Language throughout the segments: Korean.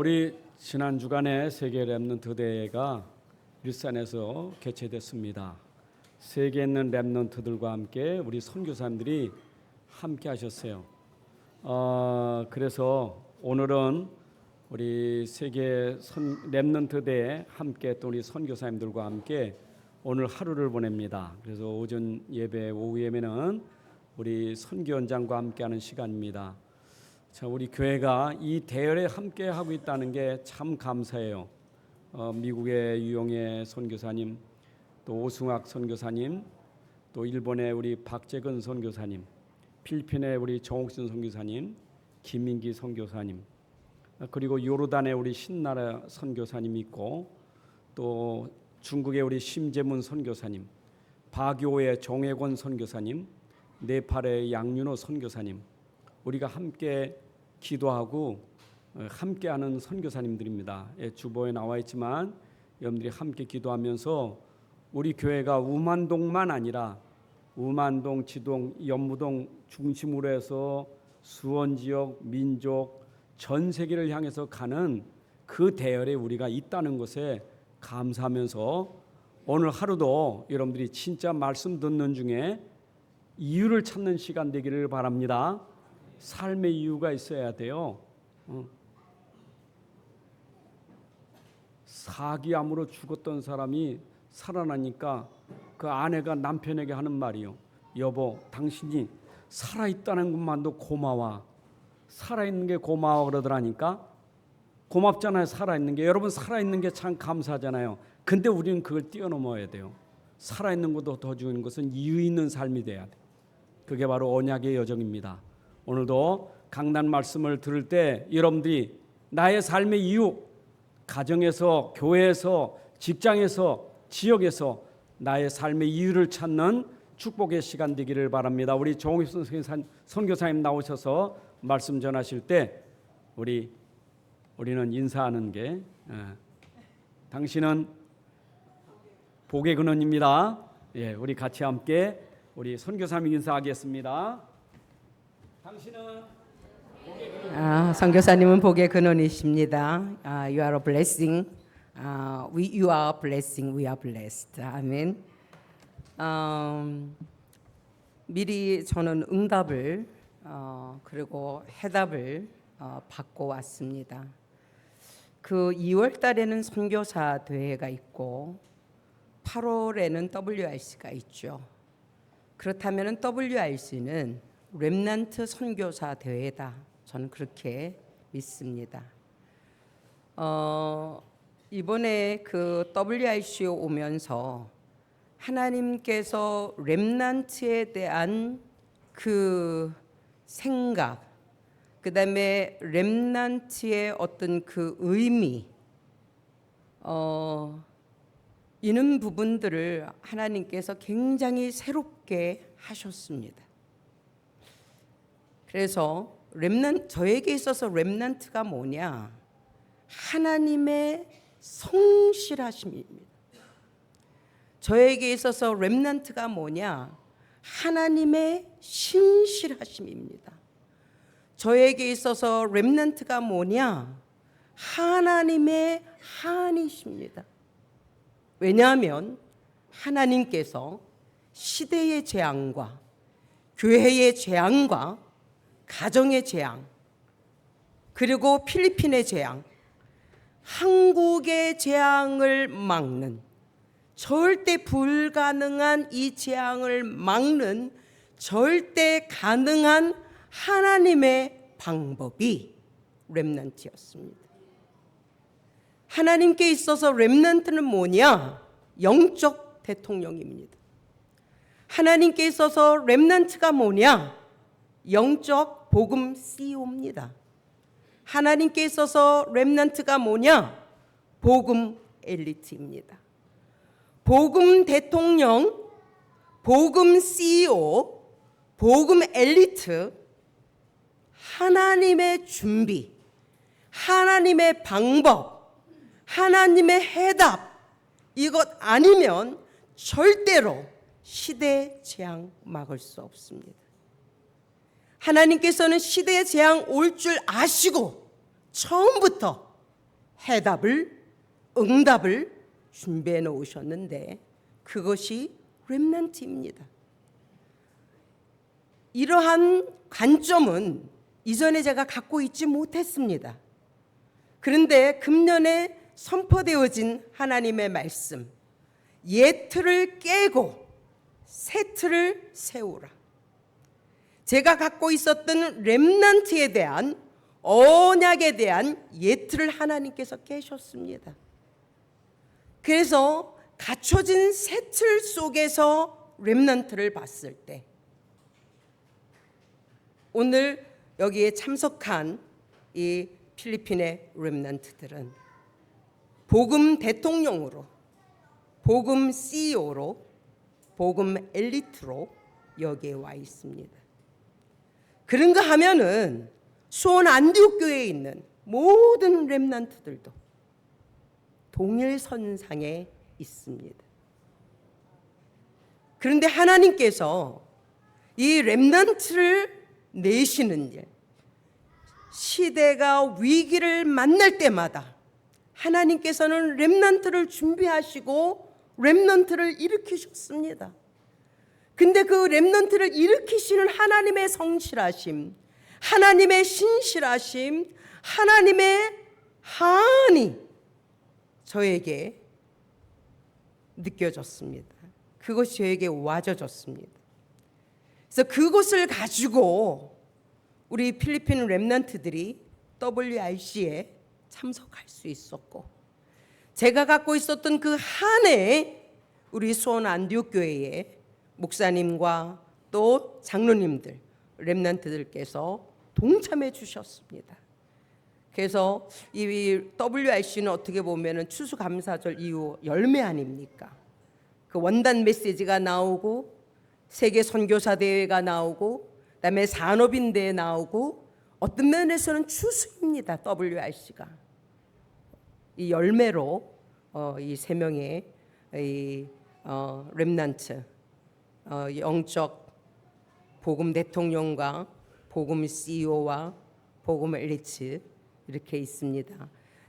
우리 지난 주간에 세계 랩넌트 대회가 일산에서 개최됐습니다. 세계에 있는 랩넌트들과 함께 우리 선교사님들이 함께 하셨어요. 그래서 오늘은 우리 세계 랩넌트 대회 함께 또 우리 선교사님들과 함께 오늘 하루를 보냅니다. 그래서 오전 예배, 오후 예배는 우리 선교 현장과 함께하는 시간입니다. 자, 우리 교회가 이 대열에 함께 하고 있다는 게 참 감사해요. 미국의 유용의 선교사님, 또 오승학 선교사님, 또 일본의 우리 박재근 선교사님, 필리핀의 우리 정옥순 선교사님, 김민기 선교사님, 그리고 요르단의 우리 신나라 선교사님 있고, 또 중국의 우리 심재문 선교사님, 바교의 정혜권 선교사님, 네팔의 양윤호 선교사님, 우리가 함께 기도하고 함께하는 선교사님들입니다. 주보에 나와 있지만 여러분들이 함께 기도하면서 우리 교회가 우만동만 아니라 우만동, 지동, 연무동 중심으로 해서 수원 지역, 민족, 전 세계를 향해서 가는 그 대열에 우리가 있다는 것에 감사하면서 오늘 하루도 여러분들이 진짜 말씀 듣는 중에 이유를 찾는 시간 되기를 바랍니다. 삶의 이유가 있어야 돼요. 사기암으로 죽었던 사람이 살아나니까 그 아내가 남편에게 하는 말이요. 여보, 당신이 살아있다는 것만도 고마워. 살아있는 게 고마워 그러더라니까. 고맙잖아요. 살아있는 게. 여러분 살아있는 게 참 감사하잖아요. 근데 우리는 그걸 뛰어넘어야 돼요. 살아있는 것도 더 주는 것은 이유 있는 삶이 돼야 돼. 그게 바로 언약의 여정입니다. 오늘도 강단 말씀을 들을 때 여러분들이 나의 삶의 이유, 가정에서, 교회에서, 직장에서, 지역에서 나의 삶의 이유를 찾는 축복의 시간 되기를 바랍니다. 우리 정옥 선교사님 나오셔서 말씀 전하실 때 우리는 인사하는 게 당신은 복의 근원입니다. 예, 우리 같이 함께 우리 선교사님 인사하겠습니다. 당신은 복의 근원. 선교사님은 복의 근원이십니다. You are a blessing. You are a blessing. We are blessed. 아멘. 미리 저는 응답을 그리고 해답을 받고 왔습니다. 그 2월 달에는 선교사 대회가 있고 8월에는 WRC가 있죠. 그렇다면 WRC는 렘넌트 선교사 대회다. 저는 그렇게 믿습니다. 이번에 그 WRC에 오면서 하나님께서 렘넌트에 대한 그 생각, 그 다음에 렘넌트의 어떤 그 의미, 이런 부분들을 하나님께서 굉장히 새롭게 하셨습니다. 그래서 저에게 있어서 렘넌트가 뭐냐? 하나님의 성실하심입니다. 저에게 있어서 렘넌트가 뭐냐? 하나님의 신실하심입니다. 저에게 있어서 렘넌트가 뭐냐? 하나님의 한이십니다. 왜냐하면 하나님께서 시대의 재앙과 교회의 재앙과 가정의 재앙, 그리고 필리핀의 재앙, 한국의 재앙을 막는, 절대 불가능한 이 재앙을 막는 절대 가능한 하나님의 방법이 렘넌트였습니다. 하나님께 있어서 렘넌트는 뭐냐? 영적 대통령입니다. 하나님께 있어서 렘넌트가 뭐냐? 영적 복음 CEO입니다. 하나님께 있어서 렘넌트가 뭐냐? 복음 엘리트입니다. 복음 대통령, 복음 CEO, 복음 엘리트, 하나님의 준비, 하나님의 방법, 하나님의 해답, 이것 아니면 절대로 시대 재앙 막을 수 없습니다. 하나님께서는 시대의 재앙 올 줄 아시고 처음부터 해답을, 응답을 준비해 놓으셨는데 그것이 렘넌트입니다. 이러한 관점은 이전에 제가 갖고 있지 못했습니다. 그런데 금년에 선포되어진 하나님의 말씀, 옛 틀을 깨고 새 틀을 세우라. 제가 갖고 있었던 렘넌트에 대한 언약에 대한 옛 틀을 하나님께서 깨셨습니다. 그래서 갖춰진 새 틀 속에서 렘넌트를 봤을 때 오늘 여기에 참석한 이 필리핀의 렘넌트들은 복음 대통령으로, 복음 CEO로, 복음 엘리트로 여기에 와 있습니다. 그런가 하면은 수원 안디옥 교회에 있는 모든 렘넌트들도 동일선상에 있습니다. 그런데 하나님께서 이 렘넌트를 내시는 일, 시대가 위기를 만날 때마다 하나님께서는 렘넌트를 준비하시고 렘넌트를 일으키셨습니다. 근데 그 렘넌트를 일으키시는 하나님의 성실하심, 하나님의 신실하심, 하나님의 한이 저에게 느껴졌습니다. 그것이 저에게 와져졌습니다. 그래서 그것을 가지고 우리 필리핀 렘넌트들이 WRC에 참석할 수 있었고, 제가 갖고 있었던 그 한 해에 우리 수원 안디옥 교회의 목사님과 또 장로님들, 렘넌트들께서 동참해 주셨습니다. 그래서 이 WRC는 어떻게 보면은 추수감사절 이후 열매 아닙니까? 그 원단 메시지가 나오고 세계 선교사 대회가 나오고 그다음에 산업인대에 나오고 어떤 면에서는 추수입니다. WRC가 이 열매로 이 세 명의 이 렘넌트 영적 복음 대통령과 복음 CEO와 복음 엘리트 이렇게 있습니다.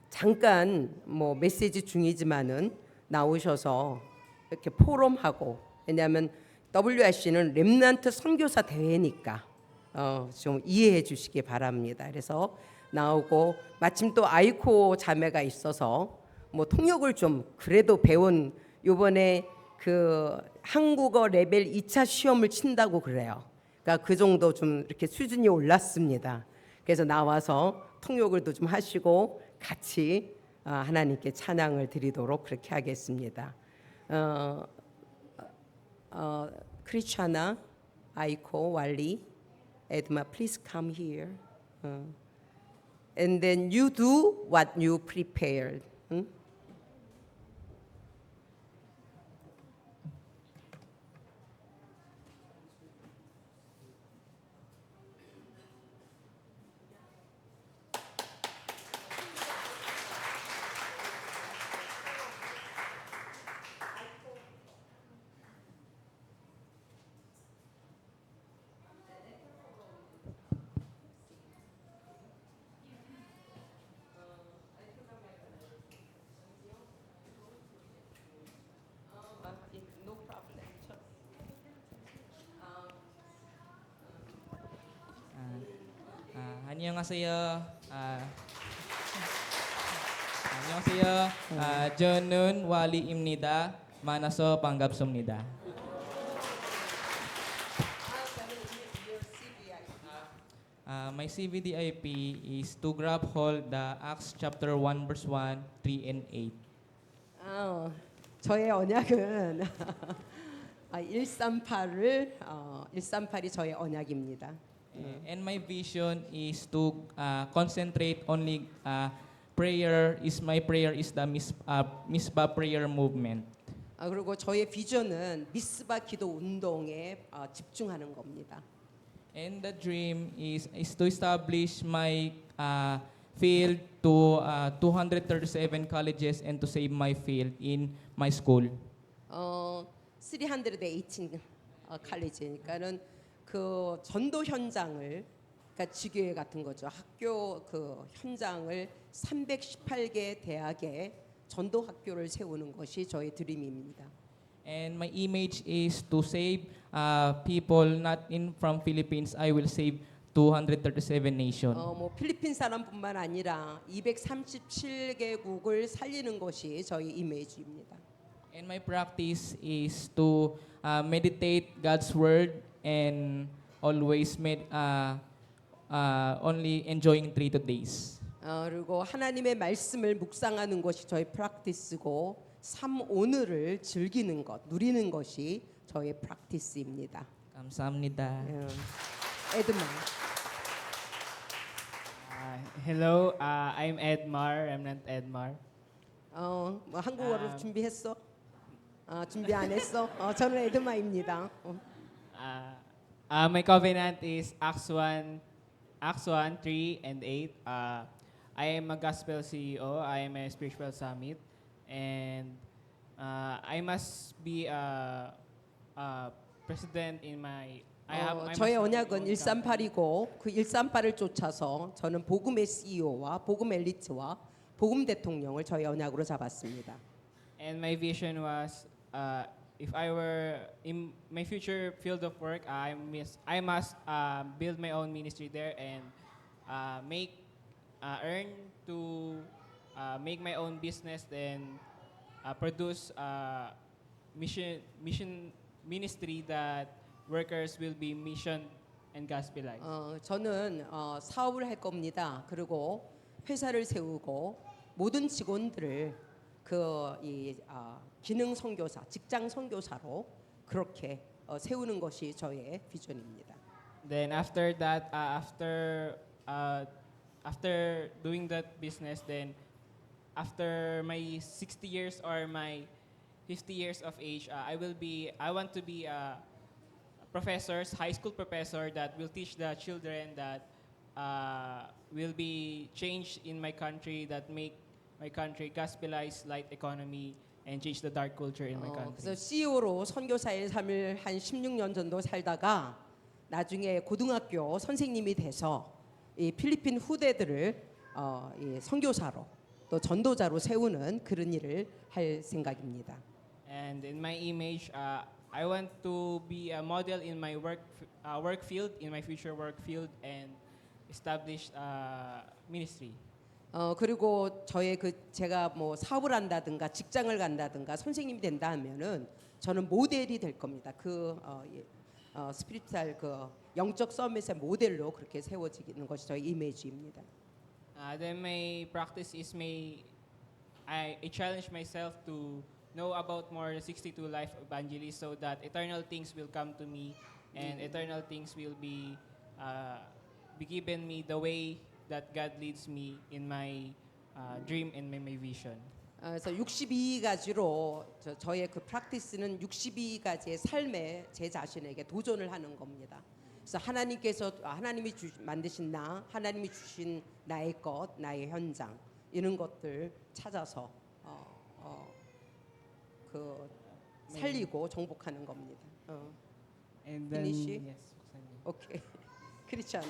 잠깐 뭐 메시지 중이지만은 나오셔서 이렇게 포럼하고, 왜냐하면 WRC는 렘넌트 선교사 대회니까 좀 이해해 주시기 바랍니다. 그래서 나오고 마침 또 아이코 자매가 있어서 뭐 통역을 좀 그래도 배운, 요번에 그 한국어 레벨 2차 시험을 친다고 그래요. 그러니까 그 정도 좀 이렇게 수준이 올랐습니다. 그래서 나와서 통역을 좀 하시고 같이 하나님께 찬양을 드리도록 그렇게 하겠습니다. 크리스찬나, 아이코, 왈리, 에드마, please come here. And then you do what you prepared. 응? 안녕하세요. 안녕하세요. 저는 왈리입니다. 만나서 반갑습니다. My CVDIP is to grab hold the Acts chapter 1 verse 1, 3 and 8. 저의 언약은 138을 138이 저의 언약입니다. And my vision is to concentrate only prayer. My prayer is the Misbah prayer movement. 그리고 저의 비전은 미스바 기도 운동에 집중하는 겁니다. And the dream is to establish my field to 237 colleges and to save my field in my school. 318 칼리지니까는 그 전도 현장을 그러니까 지교회 같은 거죠. 학교 그 현장을 318개 대학에 전도 학교를 세우는 것이 저의 드림입니다. And my image is to save people not in from Philippines. I will save 237 nations. 뭐 필리핀 사람뿐만 아니라 237개국을 살리는 것이 저희 이미지입니다. And my practice is to meditate God's word and always only enjoying 3 days. 그리고 하나님의 말씀을 묵상하는 것이 저희 프랙티스고 삶 오늘을 즐기는 것, 누리는 것이 저의 프랙티스입니다. 감사합니다. 에드만. Hello, I'm Edmar, Remnant Edmar. 뭐 한국어로 준비했어? 준비 안 했어? 저는 에드마입니다. My covenant is Acts 1, 3 and 8. I am a gospel CEO. I am a spiritual summit, and I must be a president in my. I must 저의 have my 언약은 own company. 138이고 그 138을 쫓아서 저는 복음의 CEO와 복음 엘리트와 복음 대통령을 저의 언약으로 잡았습니다. And my vision was, if I were in my future field of work, I must build my own ministry there and earn to make my own business and produce mission ministry that workers will be missioned and gospelized. 저는 사업을 할 겁니다. 그리고 회사를 세우고 모든 직원들을 기능 선교사, 직장 선교사로 그렇게 세우는 것이 저의 비전입니다. Then after that, after doing that business, then after my 60 years or my 50 years of age, I want to be professors, high school professor that will teach the children that will be changed in my country, that make my country gospelize light economy and change the dark culture in my country. 그래서 CEO로 선교사의 삶을 한 16년 정도 살다가 나중에 고등학교 선생님이 돼서 이 필리핀 후대들을 이 선교사로 또 전도자로 세우는 그런 일을 할 생각입니다. And in my image, I want to be a model in my work field, in my future work field, and establish ministry. 그리고 저의 제가 뭐 사업을 한다든가 직장을 간다든가 선생님이 된다 하면은 저는 모델이 될 겁니다. 스피리추얼 영적 서밋의 모델로 그렇게 세워지는 것이 저의 이미지입니다. Then my practice is I challenge myself to know about more 62 life evangelists so that eternal things will come to me and eternal things will be given me the way that God leads me in my dream and my vision. 그래서 62가지로 저의 그 프랙티스는 62가지의 삶에 제 자신에게 도전을 하는 겁니다. 그래서 하나님이 만드신 하나님이 주신 나의 것, 나의 현장 이런 것들 찾아서 살리고 정복하는 겁니다. And Finish? yes, 오케이. 크리스찬.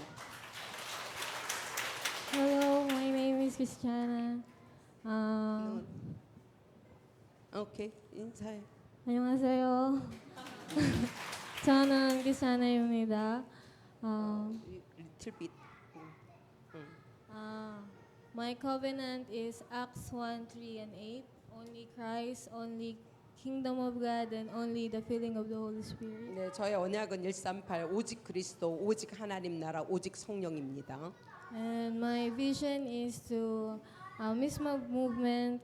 Hello, my name is Christiana. 오케이. 인사해. 안녕하세요. 저는 크리스찬입니다. Little bit. My covenant is Acts 1, 3, and 8. Only Christ, only kingdom of God, and only the filling of the Holy Spirit. 네, 저의 언약은 138 오직 그리스도, 오직 하나님 나라, 오직 성령입니다. And my vision is to Misma movement,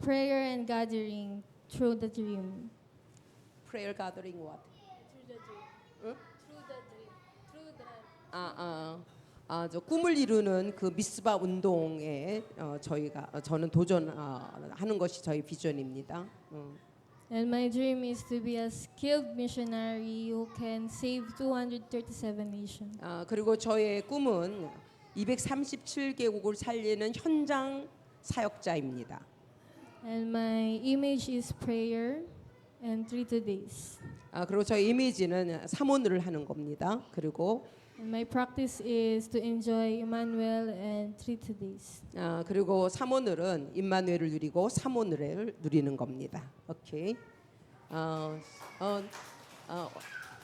prayer and gathering through the dream. Prayer gathering what? Through the dream. 응? Through the dream. Through the 저 꿈을 이루는 그 미스바 운동에 저는 도전하는 것이 저희 비전입니다. And my dream is to be a skilled missionary who can save 237 nations. 그리고 저의 꿈은 237개국을 살리는 현장 사역자입니다. And my image is prayer. and 3 days. 그리고 저희 이미지는 사모늘을 하는 겁니다. 그리고 And my practice is to enjoy Emmanuel and 3 days. 그리고 사모늘은 임마누엘을 누리고 사모늘을 누리는 겁니다. 오케이.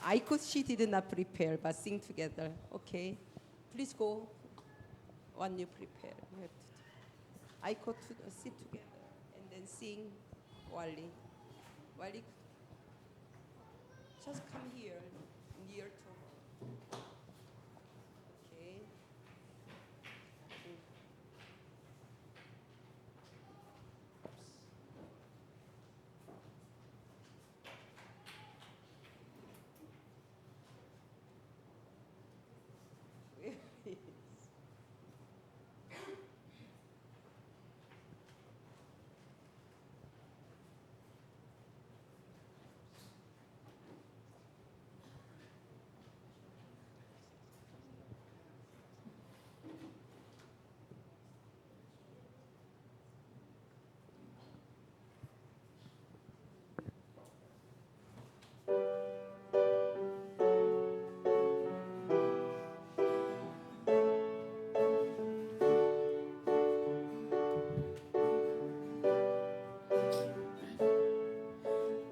I could she did not prepare but sing together. Okay. Please go. When you prepare, you have to. I could sit together and then sing. Wally, just come here, near to her. Okay.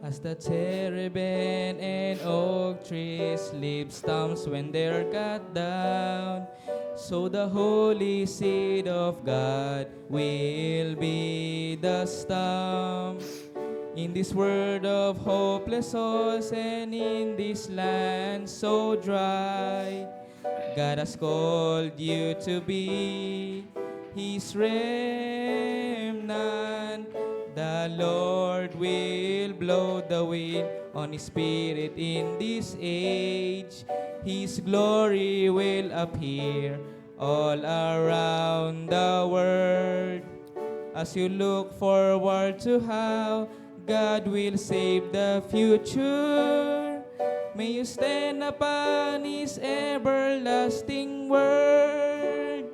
As the cherubim and oak trees leave stumps when they're cut down, so the holy seed of God will be the stump. In this world of hopeless souls and in this land so dry, God has called you to be His remnant. The Lord will blow the wind on His Spirit in this age. His glory will appear all around the world. As you look forward to how God will save the future, may you stand upon His everlasting word.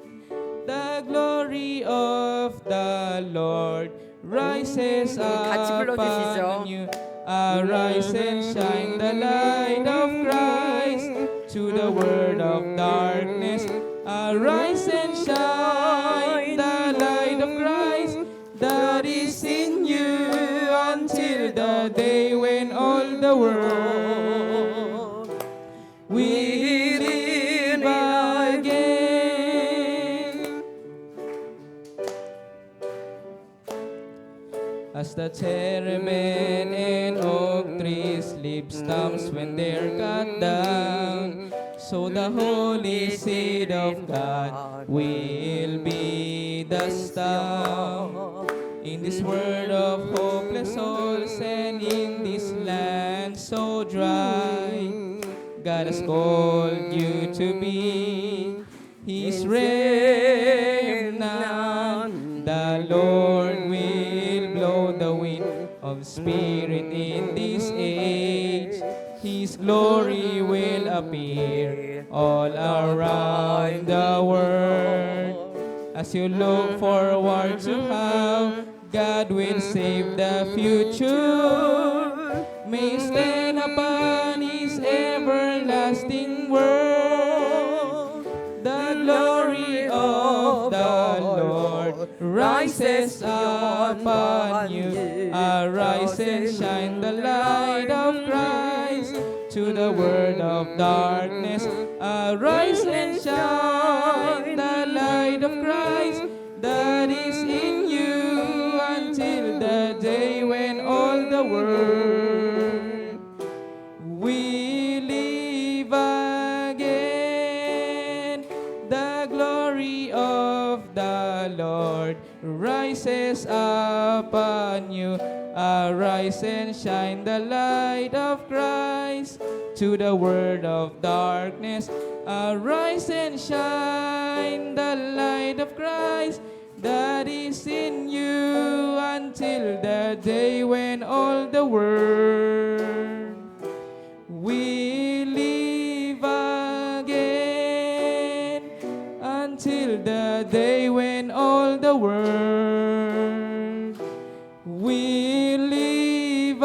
The glory of the Lord rises 같이 불러주시죠. upon you. Arise and shine the light of Christ to the world of darkness. Arise and shine the light of Christ that is in you until the day when all the world will live again. As the cherubim and oak trees leave stumps when they're cut down, so the holy seed of God will be the stump. In this world of hopeless souls and in this land so dry, God has called you to be His remnant. The Lord will blow the wind of Spirit in this age. His glory will appear all around the world. As you look forward to how God will save the future, may you stand upon His everlasting word. The glory of the Lord rises upon you. Arise and shine the light of Christ to the world of darkness. Arise and shine the light of Christ that is in you until the day when all the world will live again. The glory of the Lord rises upon you. Arise and shine the light of Christ to the world of darkness. Arise and shine the light of Christ that is in you until the day when all the world will live again. Until the day when all the world will live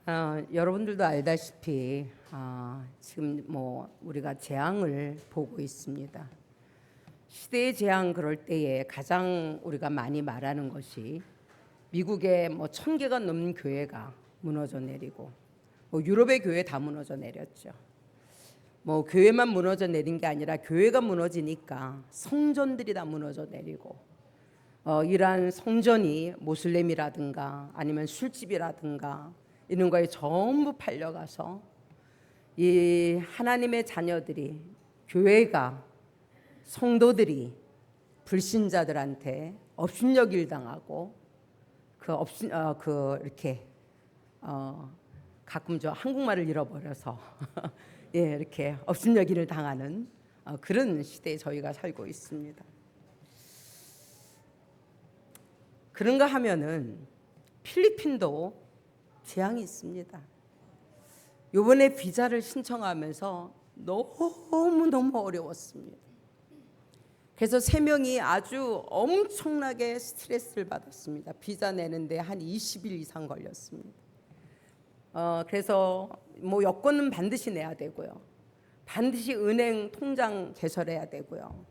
여러분들도 알다시피 지금 뭐 우리가 재앙을 보고 있습니다. 시대의 재앙 그럴 때에 가장 우리가 많이 말하는 것이 미국의 뭐 1000개가 넘는 교회가 무너져 내리고 뭐 유럽의 교회 다 무너져 내렸죠. 뭐 교회만 무너져 내린 게 아니라 교회가 무너지니까 성전들이 다 무너져 내리고 이러한 성전이 모슬렘이라든가 아니면 술집이라든가 이런 거에 전부 팔려가서 이 하나님의 자녀들이 교회가 성도들이 불신자들한테 업신여길 당하고 이렇게 가끔 저 한국말을 잃어버려서 예, 이렇게 업신여기를 당하는 그런 시대에 저희가 살고 있습니다. 그런가 하면은 필리핀도 재앙이 있습니다. 이번에 비자를 신청하면서 너무 어려웠습니다. 그래서 3명이 아주 엄청나게 스트레스를 받았습니다. 비자 내는데 한 20일 이상 걸렸습니다. 그래서 뭐 여권은 반드시 내야 되고요. 반드시 은행 통장 개설해야 되고요.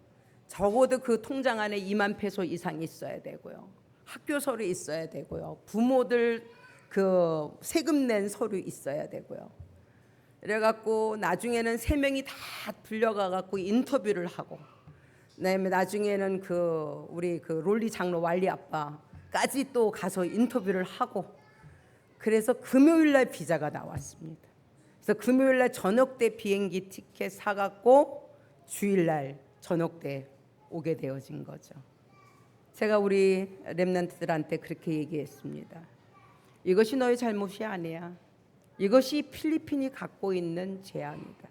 적어도 그 통장 안에 2만 페소 이상 있어야 되고요. 학교 서류 있어야 되고요. 부모들 그 세금 낸 서류 있어야 되고요. 그래갖고 나중에는 3명이 다 불려가갖고 인터뷰를 하고, 그다음에 나중에는 우리 롤리 장로 왈리 아빠까지 또 가서 인터뷰를 하고, 그래서 금요일날 비자가 나왔습니다. 그래서 금요일날 저녁 때 비행기 티켓 사갖고 주일날 저녁 때 오게 되어진 거죠. 제가 우리 렘넌트들한테 그렇게 얘기했습니다. 이것이 너의 잘못이 아니야. 이것이 필리핀이 갖고 있는 재앙이다.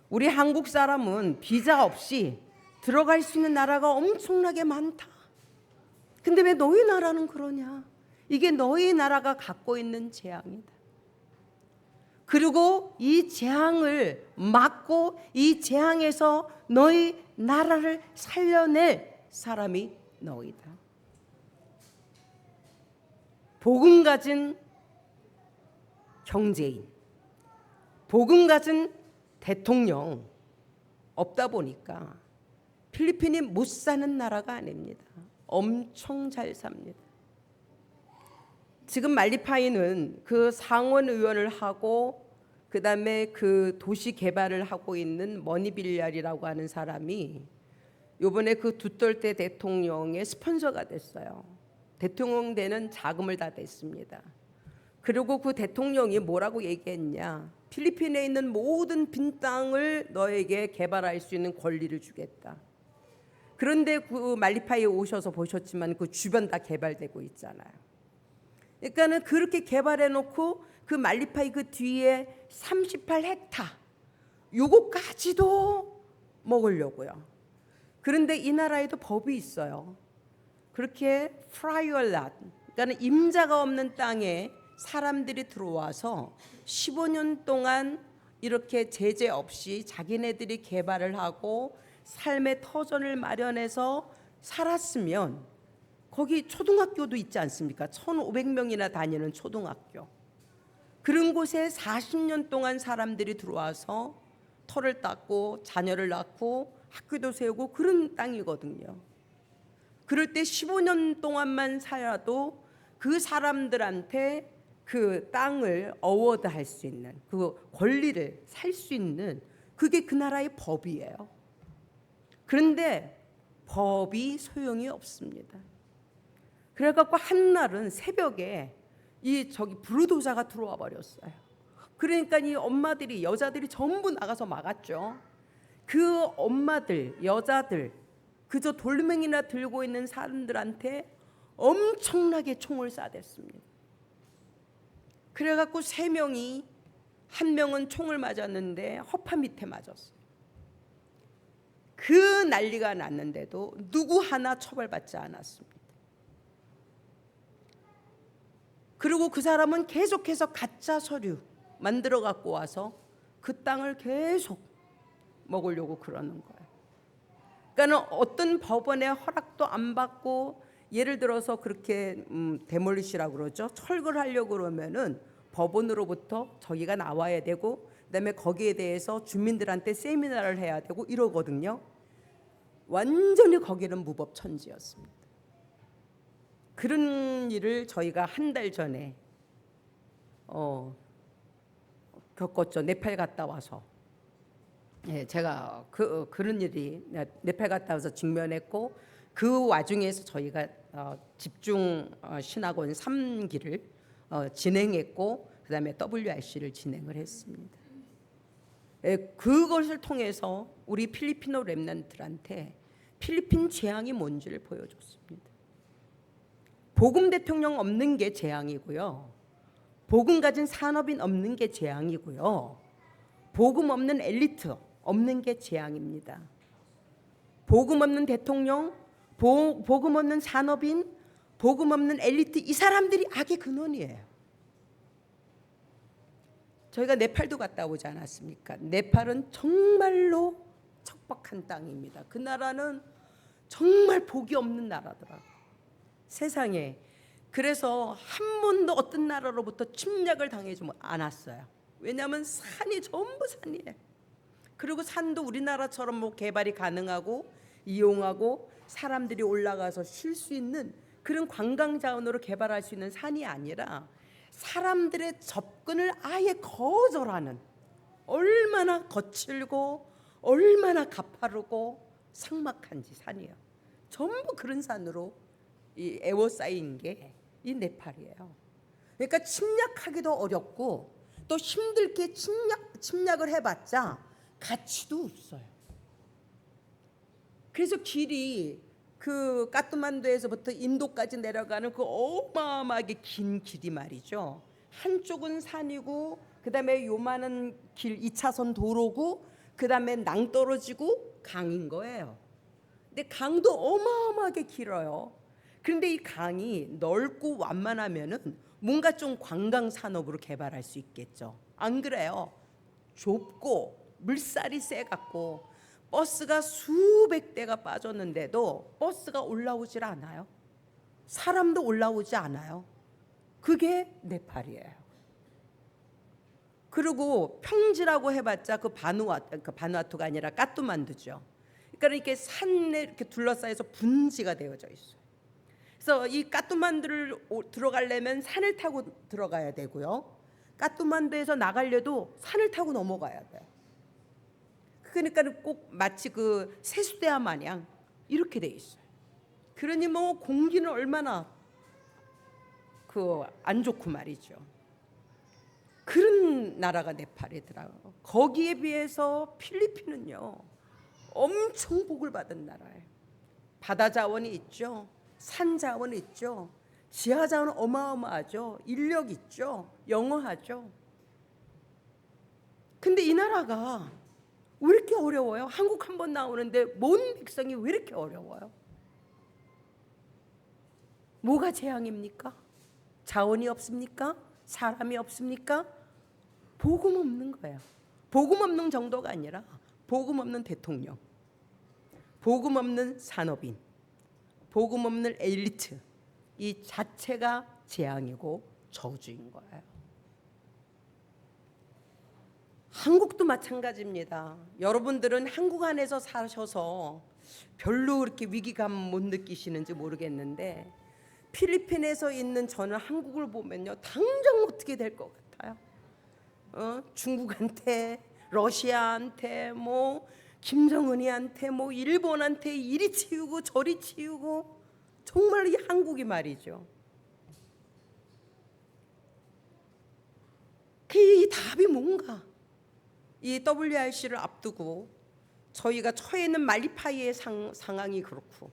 우리 한국 사람은 비자 없이 들어갈 수 있는 나라가 엄청나게 많다. 근데 왜 너희 나라는 그러냐? 이게 너희 나라가 갖고 있는 재앙이다. 그리고 이 재앙을 막고 이 재앙에서 너희 나라를 살려낼 사람이 너희다. 복음 가진 경제인, 복음 가진 대통령 없다 보니까 필리핀이 못 사는 나라가 아닙니다. 엄청 잘 삽니다. 지금 말리파이는 그 상원 의원을 하고 그다음에 그 도시 개발을 하고 있는 머니빌리알이라고 하는 사람이 이번에 그 두떨테 대통령의 스폰서가 됐어요. 대통령 되는 자금을 다 냈습니다. 그리고 그 대통령이 뭐라고 얘기했냐? 필리핀에 있는 모든 빈 땅을 너에게 개발할 수 있는 권리를 주겠다. 그런데 그 말리파이에 오셔서 보셨지만 그 주변 다 개발되고 있잖아요. 그러니까는 그렇게 개발해 놓고 그 말리파이 그 뒤에 38헥타 요거까지도 먹으려고요. 그런데 이 나라에도 법이 있어요. 그렇게 프라이얼랏, 그러니까 임자가 없는 땅에 사람들이 들어와서 15년 동안 이렇게 제재 없이 자기네들이 개발을 하고 삶의 터전을 마련해서 살았으면 거기 초등학교도 있지 않습니까? 1,500명이나 다니는 초등학교. 그런 곳에 40년 동안 사람들이 들어와서 터를 닦고 자녀를 낳고 학교도 세우고 그런 땅이거든요. 그럴 때 15년 동안만 살아도 그 사람들한테 그 땅을 어워드할 수 있는 그 권리를 살 수 있는 그게 그 나라의 법이에요. 그런데 법이 소용이 없습니다. 그래갖고 한날은 새벽에 저기 불도자가 들어와 버렸어요. 그러니까 이 엄마들이 여자들이 전부 나가서 막았죠. 그 엄마들 여자들 그저 돌멩이나 들고 있는 사람들한테 엄청나게 총을 쏴댔습니다. 그래갖고 3명이 한 명은 총을 맞았는데 허파 밑에 맞았어요. 그 난리가 났는데도 누구 하나 처벌받지 않았습니다. 그리고 그 사람은 계속해서 가짜 서류 만들어 갖고 와서 그 땅을 계속 먹으려고 그러는 거예요. 그러니까 어떤 법원의 허락도 안 받고 예를 들어서 그렇게 데몰리시라고 그러죠. 철거를 하려고 그러면은 법원으로부터 저기가 나와야 되고, 그다음에 거기에 대해서 주민들한테 세미나를 해야 되고 이러거든요. 완전히 거기는 무법천지였습니다. 그런 일을 저희가 한 달 전에 겪었죠. 네팔 갔다 와서. 예, 제가 그런 일이 네팔 갔다 와서 직면했고, 그 와중에서 저희가 집중 신학원 3기를 진행했고, 그다음에 WRC를 진행을 했습니다. 예, 그것을 통해서 우리 필리핀어 렘넌트들한테 필리핀 재앙이 뭔지를 보여줬습니다. 복음 대통령 없는 게 재앙이고요. 복음 가진 산업인 없는 게 재앙이고요. 복음 없는 엘리트 없는 게 재앙입니다. 복음 없는 대통령, 복음 없는 산업인, 복음 없는 엘리트, 이 사람들이 악의 근원이에요. 저희가 네팔도 갔다 오지 않았습니까? 네팔은 정말로 척박한 땅입니다. 그 나라는 정말 복이 없는 나라더라고요. 세상에. 그래서 한 번도 어떤 나라로부터 침략을 당하지 않았어요. 왜냐하면 산이 전부 산이에요. 그리고 산도 우리나라처럼 뭐 개발이 가능하고 이용하고 사람들이 올라가서 쉴 수 있는 그런 관광 자원으로 개발할 수 있는 산이 아니라 사람들의 접근을 아예 거절하는, 얼마나 거칠고 얼마나 가파르고 삭막한지 산이에요. 전부 그런 산으로 에워싸인 게 이 네팔이에요. 그러니까 침략하기도 어렵고 또 힘들게 침략을 해봤자 가치도 없어요. 그래서 길이 그 까트만두에서부터 인도까지 내려가는 그 어마어마하게 긴 길이 말이죠. 한쪽은 산이고, 그다음에 요만한 길 2차선 도로고, 그다음에 낭떠러지고 강인 거예요. 근데 강도 어마어마하게 길어요. 그런데 이 강이 넓고 완만하면은 뭔가 좀 관광 산업으로 개발할 수 있겠죠. 안 그래요? 좁고 물살이 세갖고 버스가 수백 대가 빠졌는데도 버스가 올라오질 않아요. 사람도 올라오지 않아요. 그게 네팔이에요. 그리고 평지라고 해봤자 그 바누아투가 아니라 까뚜만두죠. 그러니까 이렇게 산에 이렇게 둘러싸여서 분지가 되어져 있어요. 그래서 이 까뚜만두를 들어가려면 산을 타고 들어가야 되고요. 까뚜만두에서 나가려도 산을 타고 넘어가야 돼요. 그러니까 꼭 마치 그 세수대야 마냥 이렇게 돼 있어요. 그러니 뭐 공기는 얼마나 그 안 좋고 말이죠. 그런 나라가 네팔이더라고요. 거기에 비해서 필리핀은요 엄청 복을 받은 나라예요. 바다 자원이 있죠. 산 자원이 있죠. 지하 자원은 어마어마하죠. 인력 있죠. 영어하죠. 근데 이 나라가 왜 이렇게 어려워요? 한국 한 번 나오는데 모든 백성이 왜 이렇게 어려워요? 뭐가 재앙입니까? 자원이 없습니까? 사람이 없습니까? 복음 없는 거예요. 복음 없는 정도가 아니라 복음 없는 대통령, 복음 없는 산업인, 복음 없는 엘리트, 이 자체가 재앙이고 저주인 거예요. 한국도 마찬가지입니다. 여러분들은 한국 안에서 사셔서 별로 그렇게 위기감 못 느끼시는지 모르겠는데, 필리핀에서 있는 저는 한국을 보면요 당장 어떻게 될 것 같아요? 중국한테, 러시아한테, 뭐 김정은이한테, 뭐 일본한테 이리 치우고 저리 치우고, 정말 이 한국이 말이죠. 그 답이 뭔가? 이 WRC를 앞두고 저희가 처해 있는 말리파이의 상황이 그렇고,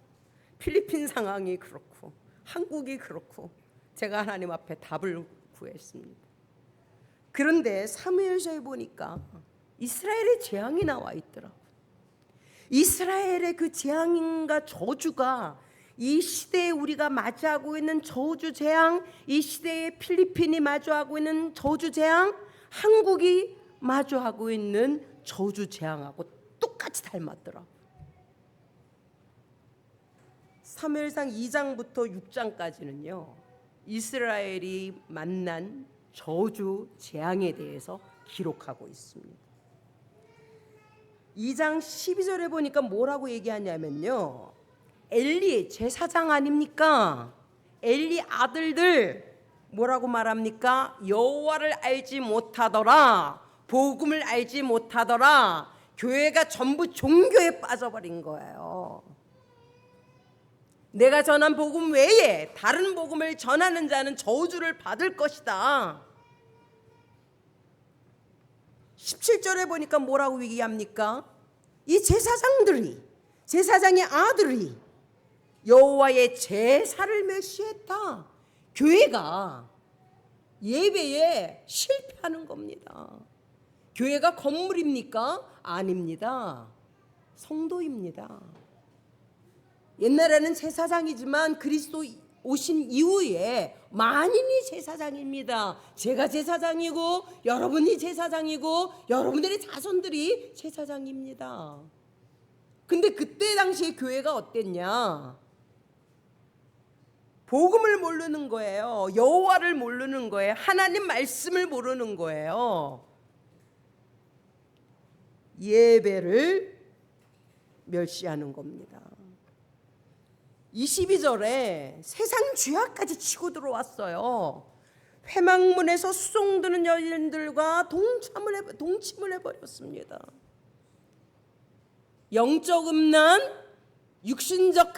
필리핀 상황이 그렇고, 한국이 그렇고, 제가 하나님 앞에 답을 구했습니다. 그런데 사무엘서에 보니까 이스라엘의 재앙이 나와 있더라고요. 이스라엘의 그 재앙과 저주가 이 시대에 우리가 마주하고 있는 저주 재앙, 이 시대에 필리핀이 마주하고 있는 저주 재앙, 한국이 마주하고 있는 저주 재앙하고 똑같이 닮았더라고요. 사무엘상 2장부터 6장까지는요. 이스라엘이 만난 저주 재앙에 대해서 기록하고 있습니다. 2장 12절에 보니까 뭐라고 얘기하냐면요. 엘리 제사장 아닙니까? 엘리 아들들 뭐라고 말합니까? 여호와를 알지 못하더라. 복음을 알지 못하더라. 교회가 전부 종교에 빠져버린 거예요. 내가 전한 복음 외에 다른 복음을 전하는 자는 저주를 받을 것이다. 17절에 보니까 뭐라고 얘기합니까? 이 제사장의 아들이 여호와의 제사를 멸시했다. 교회가 예배에 실패하는 겁니다. 교회가 건물입니까? 아닙니다. 성도입니다. 옛날에는 제사장이지만 그리스도 오신 이후에 만인이 제사장입니다. 제가 제사장이고 여러분이 제사장이고 여러분들의 자손들이 제사장입니다. 근데 그때 당시에 교회가 어땠냐? 복음을 모르는 거예요. 여호와를 모르는 거예요. 하나님 말씀을 모르는 거예요. 예배를 멸시하는 겁니다. 22절에 세상 죄악까지 치고 들어왔어요. 회막문에서 수종드는 여인들과 동침을 해버렸습니다. 영적 음란, 육신적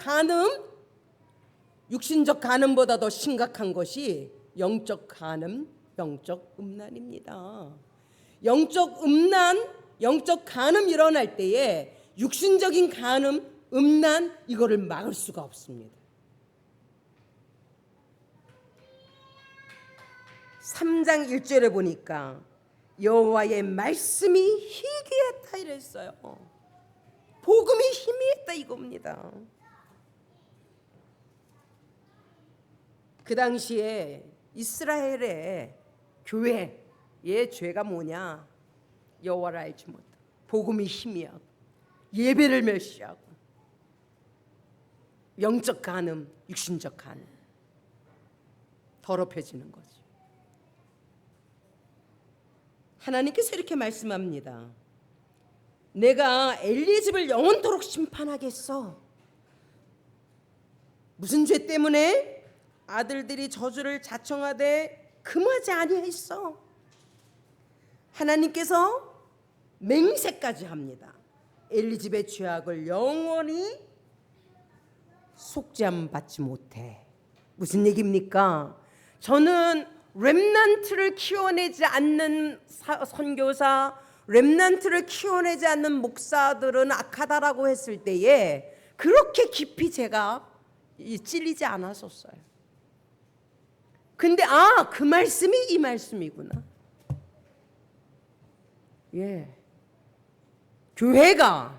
간음보다 더 심각한 것이 영적 간음, 영적 음란입니다. 영적 간음 일어날 때에 육신적인 간음, 음란 이거를 막을 수가 없습니다. 3장 1절에 보니까 여호와의 말씀이 희귀했다 이랬어요. 복음이 희미했다 이겁니다. 그 당시에 이스라엘의 교회의 죄가 뭐냐? 여호와를 알지 못하고 복음이 희미하고 예배를 멸시하고 영적 간음, 육신적 간음 더럽혀지는 거죠. 하나님께서 이렇게 말씀합니다. 내가 엘리 집을 영원토록 심판하겠어. 무슨 죄 때문에? 아들들이 저주를 자청하되 금하지 아니하였어. 하나님께서 맹세까지 합니다. 엘리 집의 죄악을 영원히 속죄함 받지 못해. 무슨 얘기입니까? 저는 렘넌트를 키워내지 않는 선교사, 렘넌트를 키워내지 않는 목사들은 악하다라고 했을 때에 그렇게 깊이 제가 찔리지 않았었어요. 근데 그 말씀이 이 말씀이구나. 예. 교회가,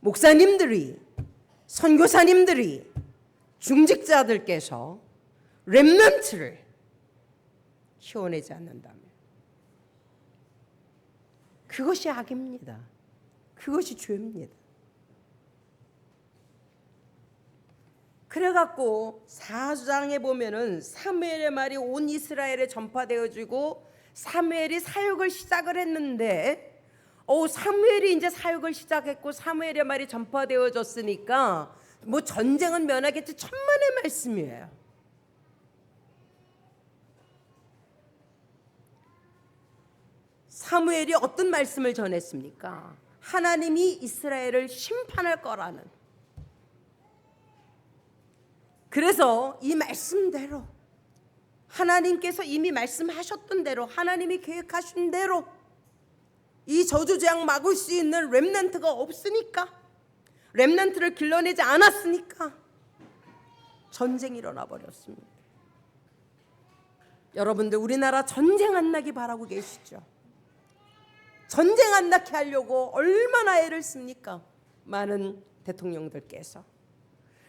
목사님들이, 선교사님들이, 중직자들께서 렘넌트를 키워내지 않는다면 그것이 악입니다. 그것이 죄입니다. 그래갖고 4장에 보면은 사무엘의 말이 온 이스라엘에 전파되어지고 사무엘이 사역을 시작을 했는데 사무엘이 이제 사역을 시작했고 사무엘의 말이 전파되어졌으니까 뭐 전쟁은 면하겠지. 천만의 말씀이에요. 사무엘이 어떤 말씀을 전했습니까? 하나님이 이스라엘을 심판할 거라는. 그래서 이 말씀대로 하나님께서 이미 말씀하셨던 대로 하나님이 계획하신 대로 이 저주재앙 막을 수 있는 렘넌트가 없으니까, 렘넌트를 길러내지 않았으니까 전쟁이 일어나 버렸습니다. 여러분들 우리나라 전쟁 안 나기 바라고 계시죠? 전쟁 안 나게 하려고 얼마나 애를 씁니까? 많은 대통령들께서.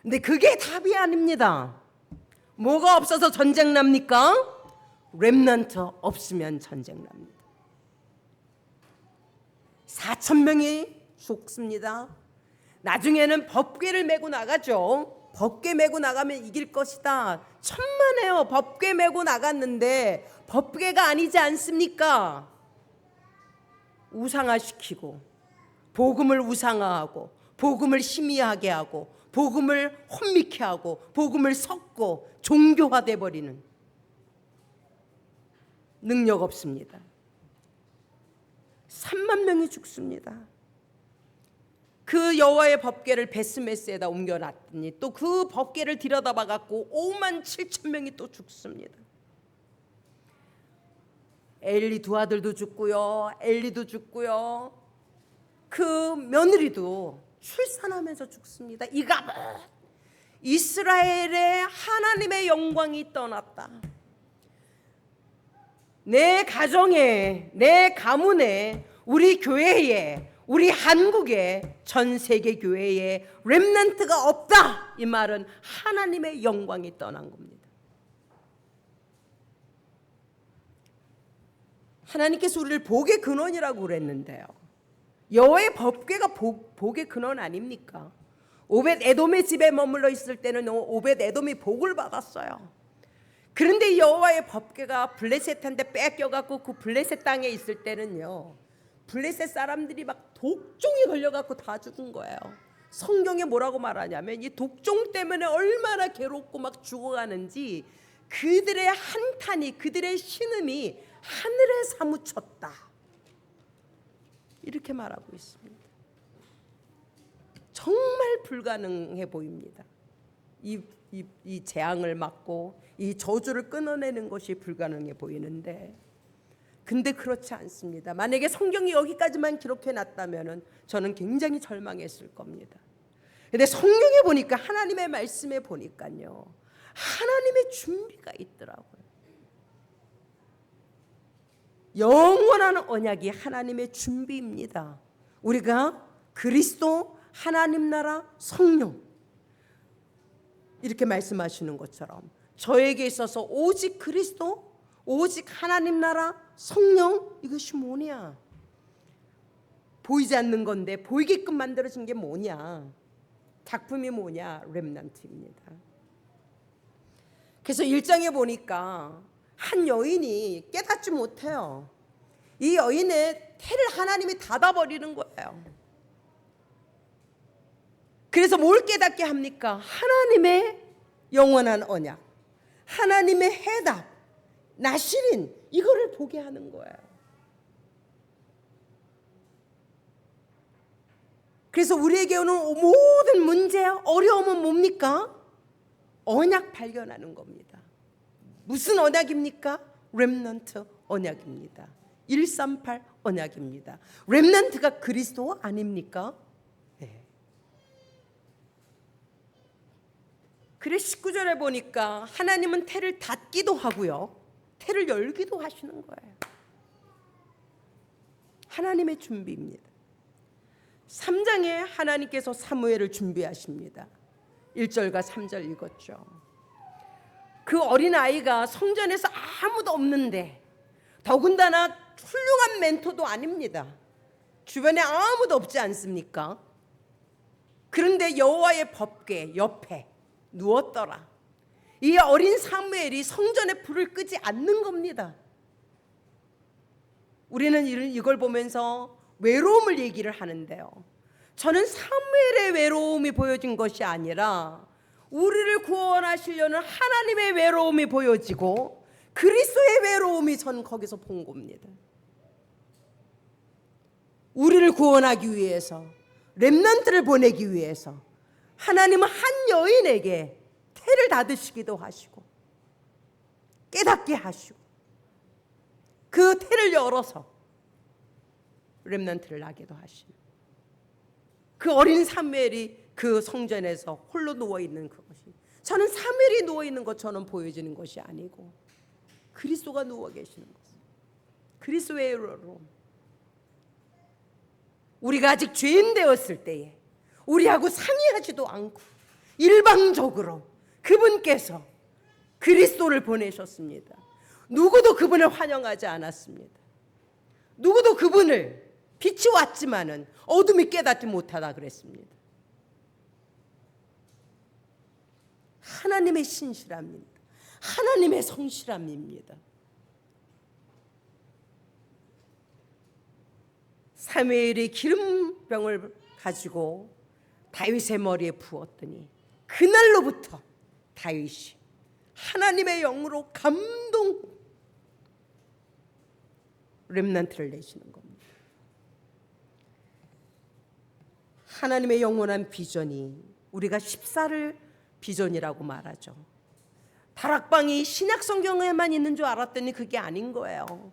근데 그게 답이 아닙니다. 뭐가 없어서 전쟁 납니까? 렘넌트 없으면 전쟁 납니다. 4,000명이 죽습니다. 나중에는 법궤를 메고 나가죠. 법궤 메고 나가면 이길 것이다. 천만에요. 법궤 메고 나갔는데 법궤가 아니지 않습니까? 우상화시키고 복음을 우상화하고 복음을 희미하게 하고 복음을 혼미케 하고 복음을 섞고 종교화돼 버리는 능력 없습니다. 3만 명이 죽습니다. 그 여호와의 법궤를 베스메스에다 옮겨놨더니 또 그 법궤를 들여다봐 갖고 5만 7천 명이 또 죽습니다. 엘리 두 아들도 죽고요, 엘리도 죽고요, 그 며느리도 출산하면서 죽습니다. 이가봇 이스라엘의 하나님의 영광이 떠났다. 내 가정에, 내 가문에, 우리 교회에, 우리 한국에, 전 세계 교회에 렘넌트가 없다. 이 말은 하나님의 영광이 떠난 겁니다. 하나님께서 우리를 복의 근원이라고 그랬는데요, 여호와의 법궤가 복의 근원 아닙니까? 오벳 에돔의 집에 머물러 있을 때는 오벳 에돔이 복을 받았어요. 그런데 여호와의 법궤가 블레셋한테 뺏겨갖고 그 블레셋 땅에 있을 때는요, 블레셋 사람들이 막 독종에 걸려갖고 다 죽은 거예요. 성경에 뭐라고 말하냐면 이 독종 때문에 얼마나 괴롭고 막 죽어가는지 그들의 한탄이, 그들의 신음이 하늘에 사무쳤다, 이렇게 말하고 있습니다. 정말 불가능해 보입니다. 이 재앙을 막고 이 저주를 끊어내는 것이 불가능해 보이는데, 근데 그렇지 않습니다. 만약에 성경이 여기까지만 기록해 놨다면 저는 굉장히 절망했을 겁니다. 근데 성경에 보니까, 하나님의 말씀에 보니까요, 하나님의 준비가 있더라고요. 영원한 언약이 하나님의 준비입니다. 우리가 그리스도, 하나님 나라, 성령, 이렇게 말씀하시는 것처럼 저에게 있어서 오직 그리스도, 오직 하나님 나라, 성령, 이것이 뭐냐? 보이지 않는 건데 보이게끔 만들어진 게 뭐냐? 작품이 뭐냐? 렘넌트입니다. 그래서 1장에 보니까 한 여인이 깨닫지 못해요. 이 여인의 태를 하나님이 닫아버리는 거예요. 그래서 뭘 깨닫게 합니까? 하나님의 영원한 언약, 하나님의 해답, 나시린, 이거를 보게 하는 거예요. 그래서 우리에게 오는 모든 문제, 어려움은 뭡니까? 언약 발견하는 겁니다. 무슨 언약입니까? 렘넌트 언약입니다. 138 언약입니다. 렘넌트가 그리스도 아닙니까? 네. 그래 19절에 보니까 하나님은 태를 닫기도 하고요, 태를 열기도 하시는 거예요. 하나님의 준비입니다. 3장에 하나님께서 사무엘을 준비하십니다. 1절과 3절 읽었죠. 그 어린아이가 성전에서 아무도 없는데, 더군다나 훌륭한 멘토도 아닙니다. 주변에 아무도 없지 않습니까? 그런데 여호와의 법궤 옆에 누웠더라. 이 어린 사무엘이 성전에 불을 끄지 않는 겁니다. 우리는 이걸 보면서 외로움을 얘기를 하는데요, 저는 사무엘의 외로움이 보여진 것이 아니라 우리를 구원하시려는 하나님의 외로움이 보여지고 그리스도의 외로움이 전 거기서 본 겁니다. 우리를 구원하기 위해서, 렘넌트를 보내기 위해서 하나님은 한 여인에게 태를 닫으시기도 하시고 깨닫게 하시고 그 태를 열어서 렘넌트를 나게도 하시는, 그 어린 사무엘이 그 성전에서 홀로 누워있는 그것이, 저는 사무엘이 누워있는 것처럼 보여지는 것이 아니고 그리스도가 누워 계시는 것, 그리스도의 외로움. 우리가 아직 죄인 되었을 때에 우리하고 상의하지도 않고 일방적으로 그분께서 그리스도를 보내셨습니다. 누구도 그분을 환영하지 않았습니다. 누구도 그분을, 빛이 왔지만은 어둠이 깨닫지 못하다 그랬습니다. 하나님의 신실함입니다. 하나님의 성실함입니다. 사무엘이 기름병을 가지고 다윗의 머리에 부었더니 그날로부터 다윗이 하나님의 영으로 감동 렘넌트를 내시는 겁니다. 하나님의 영원한 비전이 우리가 14를 비전이라고 말하죠. 다락방이 신약 성경에만 있는 줄 알았더니 그게 아닌 거예요.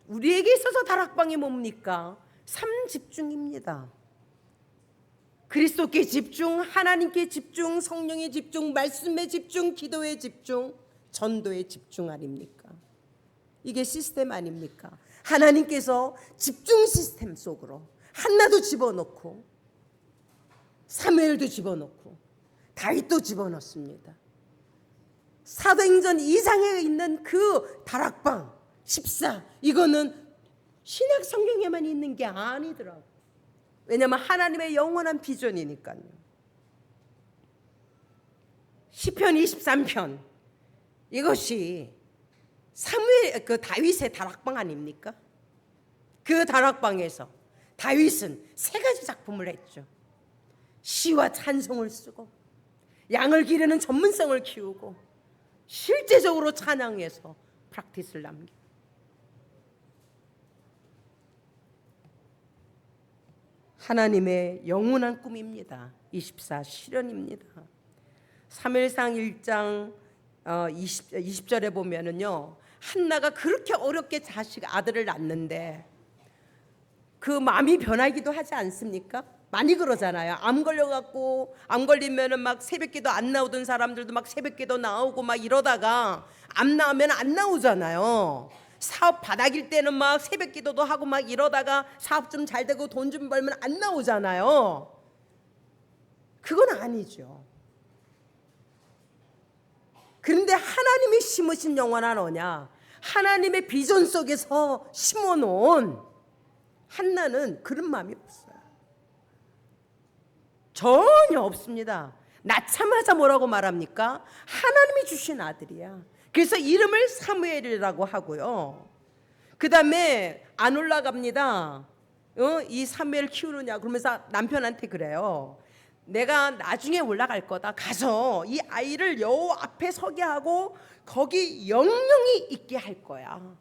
우리에게 있어서 다락방이 뭡니까? 삶 집중입니다. 그리스도께 집중, 하나님께 집중, 성령에 집중, 말씀에 집중, 기도에 집중, 전도에 집중 아닙니까? 이게 시스템 아닙니까? 하나님께서 집중 시스템 속으로 한나도 집어넣고 사무엘도 집어넣고 다윗도 집어넣습니다. 사도행전 2장에 있는 그 다락방 14, 이거는 신약 성경에만 있는 게 아니더라고. 왜냐하면 하나님의 영원한 비전이니까요. 시편 23편 이것이 사무엘 그 다윗의 다락방 아닙니까? 그 다락방에서 다윗은 세 가지 작품을 했죠. 시와 찬송을 쓰고 양을 기르는 전문성을 키우고 실제적으로 찬양해서 프랙티스를 남겨. 하나님의 영원한 꿈입니다. 24 실현입니다. 사무엘상 1장 20절에 보면은요, 한나가 그렇게 어렵게 아들을 낳는데 그 마음이 변하기도 하지 않습니까? 많이 그러잖아요. 암 걸려갖고 암 걸리면은 막 새벽기도 안 나오던 사람들도 막 새벽기도 나오고 막 이러다가 암 나오면 안 나오잖아요. 사업 바닥일 때는 막 새벽기도도 하고 막 이러다가 사업 좀 잘 되고 돈 좀 벌면 안 나오잖아요. 그건 아니죠. 그런데 하나님이 심으신 영원한 언약, 하나님의 비전 속에서 심어놓은 한나는 그런 마음이 없어요. 전혀 없습니다. 낳자마자 뭐라고 말합니까? 하나님이 주신 아들이야. 그래서 이름을 사무엘이라고 하고요. 그 다음에 안 올라갑니다. 이 사무엘 키우느냐 그러면서 남편한테 그래요. 내가 나중에 올라갈 거다. 가서 이 아이를 여호와 앞에 서게 하고 거기 영영이 있게 할 거야.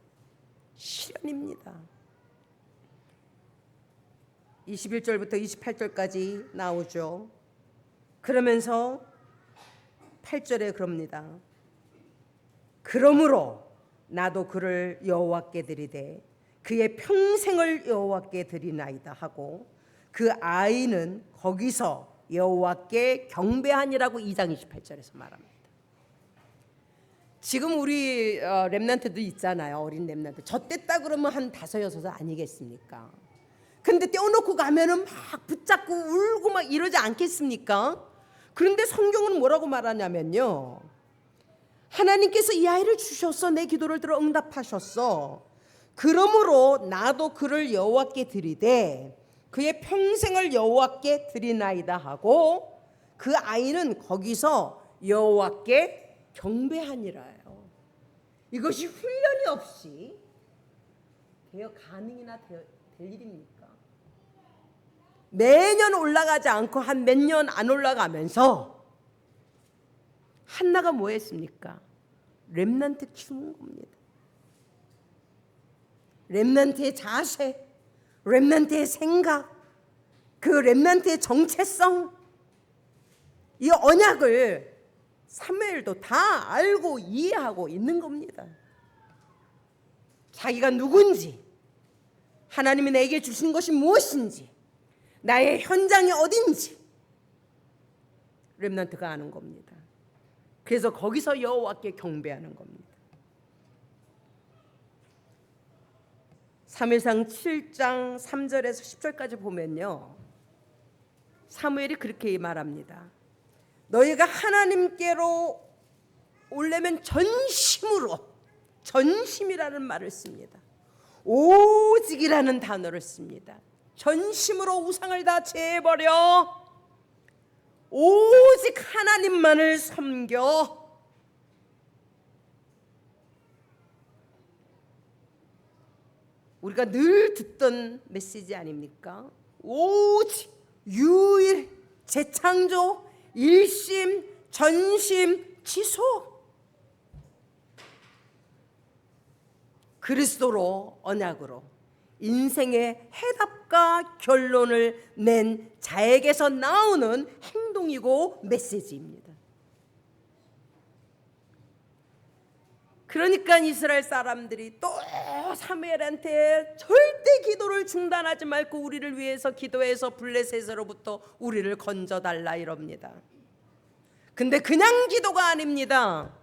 실현입니다. 21절부터 28절까지 나오죠. 그러면서 8절에 그럽니다. 그러므로 나도 그를 여호와께 드리되 그의 평생을 여호와께 드리나이다 하고 그 아이는 거기서 여호와께 경배하니라고 2장 28절에서 말합니다. 지금 우리 렘넌트도 있잖아요. 어린 렘넌트. 저 뗐다 그러면 한 5, 6 아니겠습니까? 근데 떼어놓고 가면은 막 붙잡고 울고 막 이러지 않겠습니까? 그런데 성경은 뭐라고 말하냐면요, 하나님께서 이 아이를 주셨어. 내 기도를 들어 응답하셨어. 그러므로 나도 그를 여호와께 드리되 그의 평생을 여호와께 드리나이다 하고 그 아이는 거기서 여호와께 경배하니라요. 이것이 훈련이 없이 되어 가능이나 될 일입니까? 매년 올라가지 않고 한 몇 년 안 올라가면서 한나가 뭐 했습니까? 렘넌트 키우는 겁니다. 렘넌트의 자세, 렘넌트의 생각, 그 렘넌트의 정체성, 이 언약을 사무엘도 다 알고 이해하고 있는 겁니다. 자기가 누군지, 하나님이 내게 주신 것이 무엇인지, 나의 현장이 어딘지 렘넌트가 아는 겁니다. 그래서 거기서 여호와께 경배하는 겁니다. 사무엘상 7장 3절에서 10절까지 보면요, 사무엘이 그렇게 말합니다. 너희가 하나님께로 오려면 전심으로, 전심이라는 말을 씁니다. 오직이라는 단어를 씁니다. 전심으로 우상을 다 제해버려 오직 하나님만을 섬겨 우리가 늘 듣던 메시지 아닙니까? 오직 유일 재창조 일심 전심 지속 그리스도로 언약으로 인생의 해답과 결론을 낸 자에게서 나오는 행동이고 메시지입니다. 그러니까 이스라엘 사람들이 또 사무엘한테 절대 기도를 중단하지 말고 우리를 위해서 기도해서 블레셋으로부터 우리를 건져달라 이럽니다. 근데 그냥 기도가 아닙니다.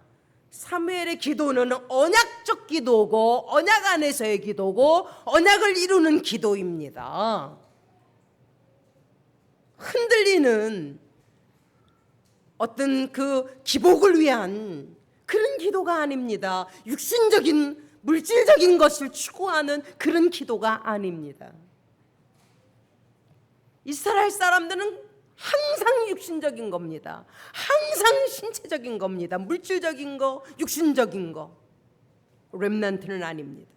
사무엘의 기도는 언약적 기도고 언약 안에서의 기도고 언약을 이루는 기도입니다. 흔들리는 어떤 그 기복을 위한 그런 기도가 아닙니다. 육신적인 물질적인 것을 추구하는 그런 기도가 아닙니다. 이스라엘 사람들은 항상 육신적인 겁니다. 항상 신체적인 겁니다. 물질적인 거, 육신적인 거. 렘넌트는 아닙니다.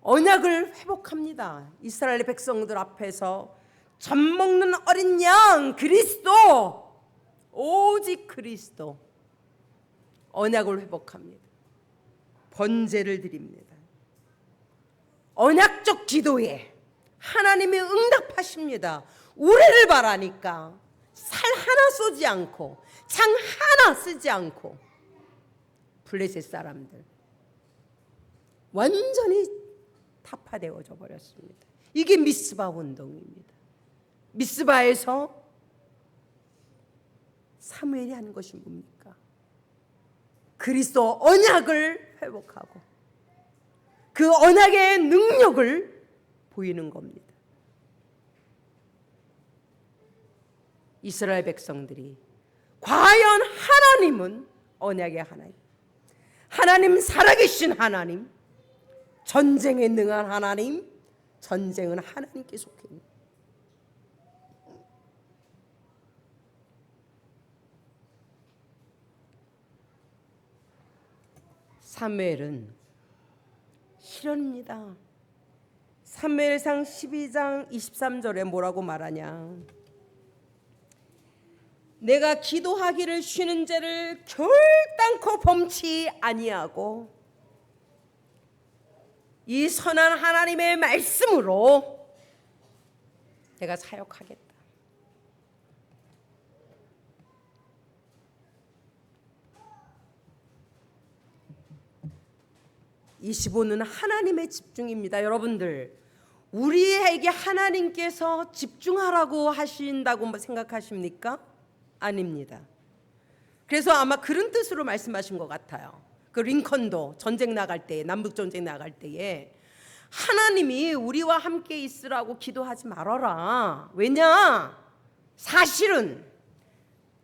언약을 회복합니다. 이스라엘 백성들 앞에서 젖 먹는 어린 양 그리스도, 오직 그리스도. 언약을 회복합니다. 번제를 드립니다. 언약적 기도에 하나님이 응답하십니다. 우레를 바라니까 살 하나 쏘지 않고 창 하나 쓰지 않고 블레셋 사람들 완전히 타파되어져 버렸습니다. 이게 미스바 운동입니다. 미스바에서 사무엘이 하는 것이 뭡니까? 그리스도 언약을 회복하고 그 언약의 능력을 보이는 겁니다. 이스라엘 백성들이 과연 하나님은 언약의 하나님, 하나님 살아계신 하나님, 전쟁에 능한 하나님, 전쟁은 하나님께 속해 있는 사무엘은 실현입니다. 사무엘상 12장 23절에 뭐라고 말하냐? 내가 기도하기를 쉬는 죄를 결단코 범치 아니하고 이 선한 하나님의 말씀으로 내가 사역하겠다. 25는 하나님의 집중입니다. 여러분들, 우리에게 하나님께서 집중하라고 하신다고 생각하십니까? 아닙니다. 그래서 아마 그런 뜻으로 말씀하신 것 같아요. 그 링컨도 전쟁 나갈 때, 남북 전쟁 나갈 때에 하나님이 우리와 함께 있으라고 기도하지 말아라. 왜냐? 사실은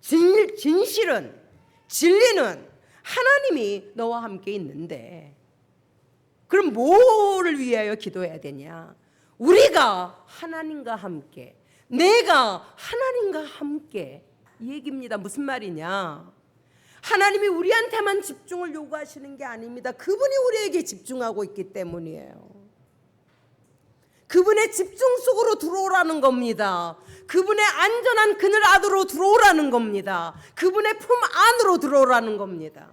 진실은 진리는 하나님이 너와 함께 있는데 그럼 뭐를 위하여 기도해야 되냐? 우리가 하나님과 함께, 내가 하나님과 함께, 이 얘기입니다. 무슨 말이냐? 하나님이 우리한테만 집중을 요구하시는 게 아닙니다. 그분이 우리에게 집중하고 있기 때문이에요. 그분의 집중 속으로 들어오라는 겁니다. 그분의 안전한 그늘 안으로 들어오라는 겁니다. 그분의 품 안으로 들어오라는 겁니다.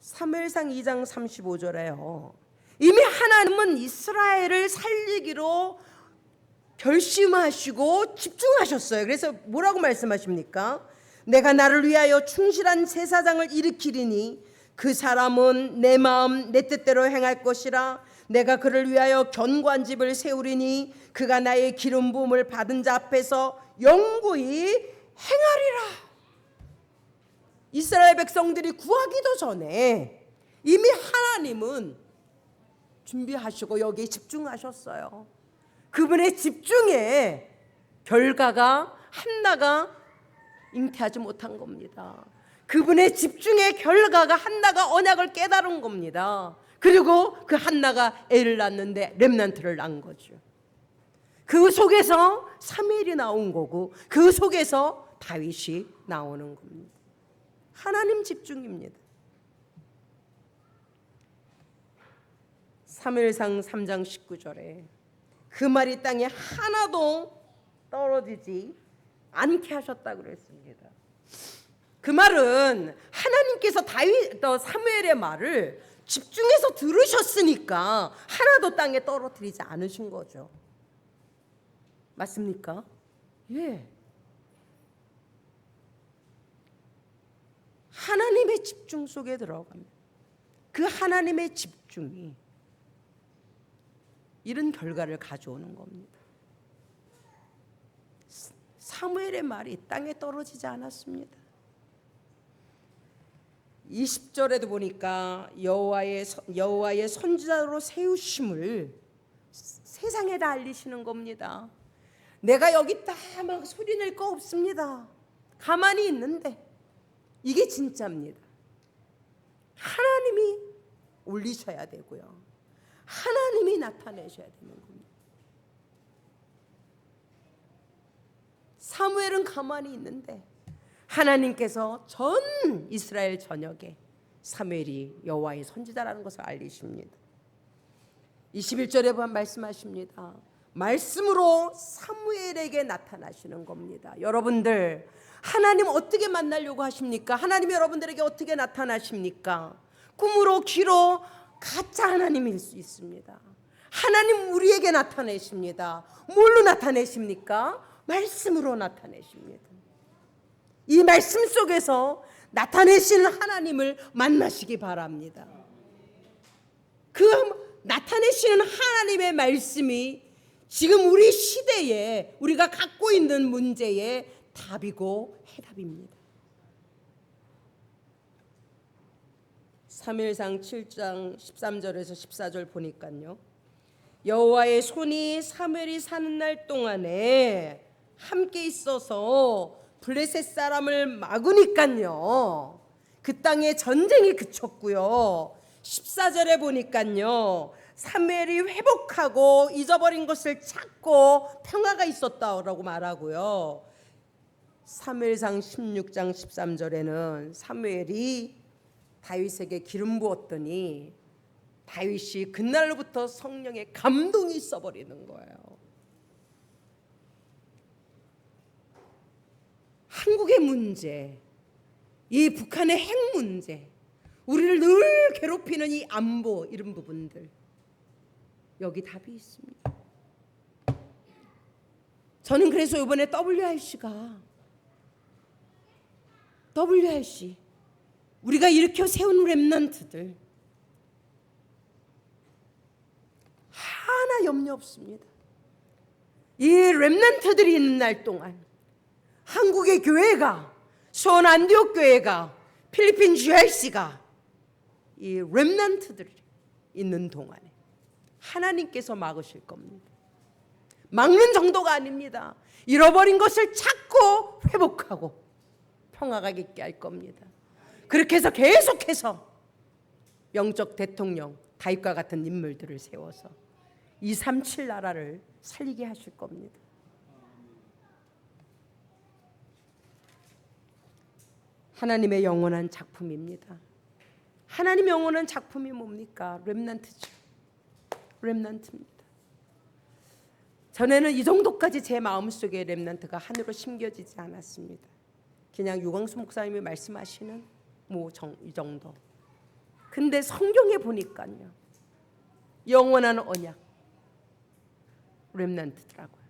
사무엘상 2장 35절에요. 이미 하나님은 이스라엘을 살리기로 결심하시고 집중하셨어요. 그래서 뭐라고 말씀하십니까? 내가 나를 위하여 충실한 제사장을 일으키리니 그 사람은 내 마음 내 뜻대로 행할 것이라. 내가 그를 위하여 견고한 집을 세우리니 그가 나의 기름 부음을 받은 자 앞에서 영구히 행하리라. 이스라엘 백성들이 구하기도 전에 이미 하나님은 준비하시고 여기에 집중하셨어요. 그분의 집중에 결과가 한나가 잉태하지 못한 겁니다. 그분의 집중의 결과가 한나가 언약을 깨달은 겁니다. 그리고 그 한나가 애를 낳는데 렘넌트를 낳은 거죠. 그 속에서 사무엘이 나온 거고 그 속에서 다윗이 나오는 겁니다. 하나님 집중입니다. 사무엘상 3장 19절에 그 말이 땅에 하나도 떨어지지 않게 하셨다고 그랬습니다. 그 말은 하나님께서 사무엘의 말을 집중해서 들으셨으니까 하나도 땅에 떨어뜨리지 않으신 거죠. 맞습니까? 예. 하나님의 집중 속에 들어갑니다. 그 하나님의 집중이 이런 결과를 가져오는 겁니다. 사무엘의 말이 땅에 떨어지지 않았습니다. 20절에도 보니까 여호와의 선지자로 세우심을 세상에다 알리시는 겁니다. 내가 여기 있다 막 소리 낼 거 없습니다. 가만히 있는데 이게 진짜입니다. 하나님이 올리셔야 되고요. 하나님이 나타내셔야 되는 겁니다. 사무엘은 가만히 있는데 하나님께서 전 이스라엘 전역에 사무엘이 여호와의 선지자라는 것을 알리십니다. 21절에 보면 말씀하십니다. 말씀으로 사무엘에게 나타나시는 겁니다. 여러분들 하나님 어떻게 만나려고 하십니까? 하나님 여러분들에게 어떻게 나타나십니까? 꿈으로 귀로 가짜 하나님일 수 있습니다. 하나님 우리에게 나타내십니다. 뭘로 나타내십니까? 말씀으로 나타내십니다. 이 말씀 속에서 나타내시는 하나님을 만나시기 바랍니다. 그 나타내시는 하나님의 말씀이 지금 우리 시대에 우리가 갖고 있는 문제의 답이고 해답입니다. 사무엘상 7장 13절에서 14절 보니까요. 여호와의 손이 사무엘이 사는 날 동안에 함께 있어서 블레셋 사람을 막으니까요. 그 땅에 전쟁이 그쳤고요. 14절에 보니까요. 사무엘이 회복하고 잊어버린 것을 찾고 평화가 있었다라고 말하고요. 사무엘상 16장 13절에는 사무엘이 다윗에게 기름 부었더니 다윗이 그날로부터 성령의 감동이 있어버리는 거예요. 한국의 문제, 이 북한의 핵 문제, 우리를 늘 괴롭히는 이 안보 이런 부분들, 여기 답이 있습니다. 저는 그래서 이번에 WRC 우리가 일으켜 세운 렘넌트들 하나 염려 없습니다. 이 렘넌트들이 있는 날 동안 한국의 교회가, 수원 안디옥 교회가, 필리핀 GRC가 이 렘넌트들이 있는 동안에 하나님께서 막으실 겁니다. 막는 정도가 아닙니다. 잃어버린 것을 찾고 회복하고 평화가 있게 할 겁니다. 그렇게 해서 계속해서 영적 대통령 다윗과 같은 인물들을 세워서 237 나라를 살리게 하실 겁니다. 하나님의 영원한 작품입니다. 하나님의 영원한 작품이 뭡니까? 렘넌트죠. 렘넌트입니다. 전에는 이 정도까지 제 마음속에 렘넌트가 하늘로 심겨지지 않았습니다. 그냥 유광수 목사님이 말씀하시는 이 정도. 근데 성경에 보니까요. 영원한 언약. 렘넌트더라고요.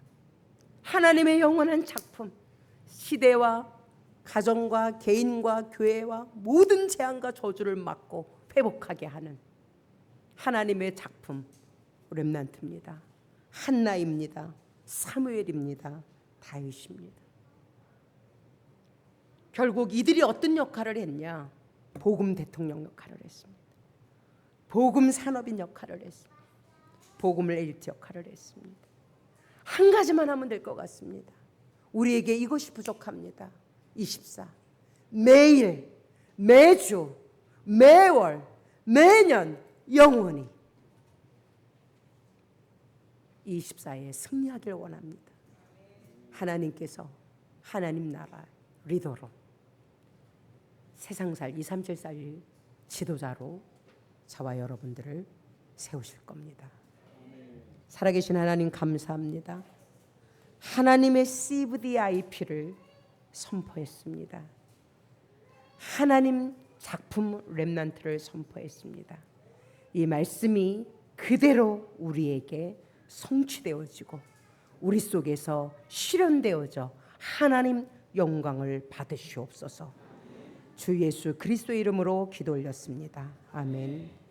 하나님의 영원한 작품. 시대와 가정과 개인과 교회와 모든 재앙과 저주를 막고 회복하게 하는 하나님의 작품 렘넌트입니다. 한나입니다. 사무엘입니다. 다윗입니다. 결국 이들이 어떤 역할을 했냐? 복음 대통령 역할을 했습니다. 복음 산업인 역할을 했습니다. 복음을 엘리트 역할을 했습니다. 한 가지만 하면 될 것 같습니다. 우리에게 이것이 부족합니다. 24. 매일, 매주, 매월, 매년 영원히 24에 승리하길 원합니다. 하나님께서 하나님 나라 리더로 세상살 237살 지도자로 저와 여러분들을 세우실 겁니다. 살아계신 하나님 감사합니다. 하나님의 CVDIP를 선포했습니다. 하나님 작품 렘넌트를 선포했습니다. 이 말씀이 그대로 우리에게 성취되어지고 우리 속에서 실현되어져 하나님 영광을 받으시옵소서. 주 예수 그리스도 이름으로 기도 올렸습니다. 아멘.